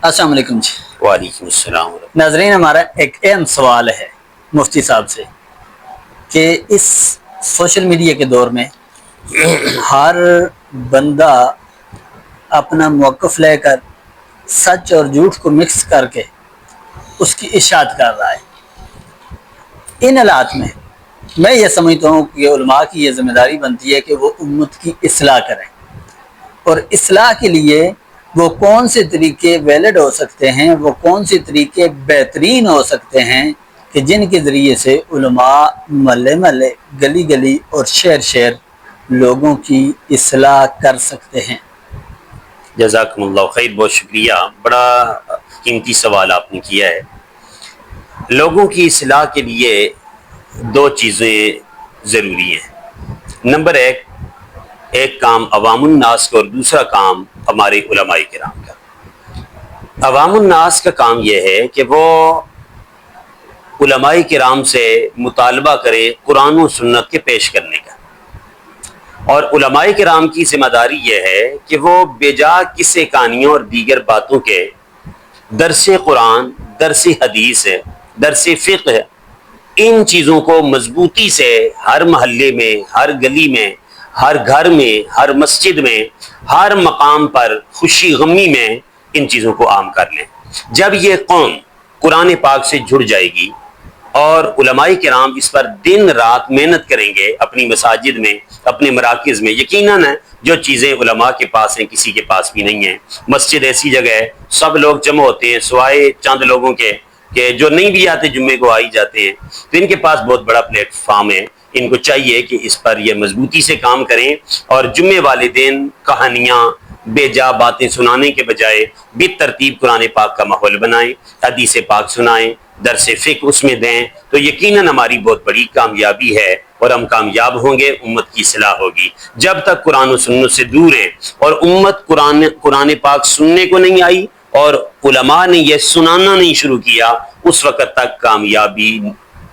السلام علیکم جی۔ وعلیکم السلام ورحمۃ ناظرین، ہمارا ایک اہم سوال ہے مفتی صاحب سے کہ اس سوشل میڈیا کے دور میں ہر بندہ اپنا موقف لے کر سچ اور جھوٹ کو مکس کر کے اس کی اشاعت کر رہا ہے۔ ان حالات میں میں یہ سمجھتا ہوں کہ علماء کی یہ ذمہ داری بنتی ہے کہ وہ امت کی اصلاح کریں، اور اصلاح کے لیے وہ کون سے طریقے ویلڈ ہو سکتے ہیں، وہ کون سے طریقے بہترین ہو سکتے ہیں کہ جن کے ذریعے سے علماء محلے محلے، گلی گلی اور شہر شہر لوگوں کی اصلاح کر سکتے ہیں۔ جزاکم اللہ خیر، بہت شکریہ، بڑا قیمتی سوال آپ نے کیا ہے۔ لوگوں کی اصلاح کے لیے دو چیزیں ضروری ہیں۔ نمبر ایک کام عوام الناس کا، اور دوسرا کام ہمارے علماء کرام کا۔ عوام الناس کا کام یہ ہے کہ وہ علماء کرام سے مطالبہ کرے قرآن و سنت کے پیش کرنے کا، اور علماء کرام کی ذمہ داری یہ ہے کہ وہ بجا قصے کہانیوں اور دیگر باتوں کے درس قرآن، درس حدیث، درس فقہ، ان چیزوں کو مضبوطی سے ہر محلے میں، ہر گلی میں، ہر گھر میں، ہر مسجد میں، ہر مقام پر، خوشی غمی میں ان چیزوں کو عام کر لیں۔ جب یہ قوم قرآن پاک سے جڑ جائے گی اور علماء کرام اس پر دن رات محنت کریں گے اپنی مساجد میں، اپنے مراکز میں، یقیناً جو چیزیں علماء کے پاس ہیں کسی کے پاس بھی نہیں ہیں۔ مسجد ایسی جگہ ہے سب لوگ جمع ہوتے ہیں، سوائے چند لوگوں کے کہ جو نہیں بھی آتے جمعے کو آئی جاتے ہیں، تو ان کے پاس بہت بڑا پلیٹ فارم ہے۔ ان کو چاہیے کہ اس پر یہ مضبوطی سے کام کریں، اور جمعے والے دن کہانیاں، بے جا باتیں سنانے کے بجائے بالترتیب قرآن پاک کا ماحول بنائیں، حدیث پاک سنائیں، درس فقہ اس میں دیں، تو یقیناً ہماری بہت بڑی کامیابی ہے، اور ہم کامیاب ہوں گے، امت کی اصلاح ہوگی۔ جب تک قرآن و سنت سے دور ہیں اور امت قرآن پاک سننے کو نہیں آئی اور علماء نے یہ سنانا نہیں شروع کیا، اس وقت تک کامیابی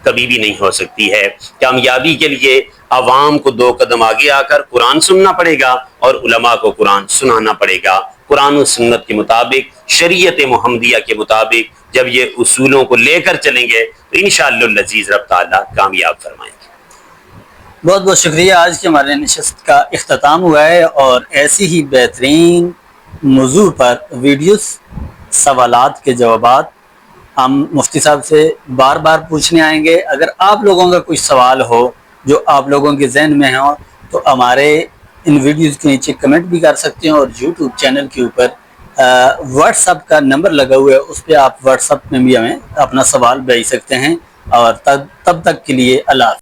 کبھی بھی نہیں ہو سکتی ہے۔ کامیابی کے لیے عوام کو دو قدم آگے آ کر قرآن سننا پڑے گا، اور علماء کو قرآن سنانا پڑے گا۔ قرآن و سنت کے مطابق، شریعت محمدیہ کے مطابق جب یہ اصولوں کو لے کر چلیں گے تو انشاءاللہ العزیز رب تعالیٰ کامیاب فرمائیں گے۔ بہت بہت شکریہ۔ آج کے ہمارے نشست کا اختتام ہوا ہے، اور ایسی ہی بہترین موضوع پر ویڈیوز، سوالات کے جوابات ہم مفتی صاحب سے بار بار پوچھنے آئیں گے۔ اگر آپ لوگوں کا کوئی سوال ہو جو آپ لوگوں کے ذہن میں ہو تو ہمارے ان ویڈیوز کے نیچے کمنٹ بھی کر سکتے ہیں، اور یوٹیوب چینل کے اوپر واٹس ایپ کا نمبر لگا ہوا ہے، اس پہ آپ واٹس ایپ میں بھی ہمیں اپنا سوال بھیج سکتے ہیں۔ اور تب تک کے لیے اللہ حافظ۔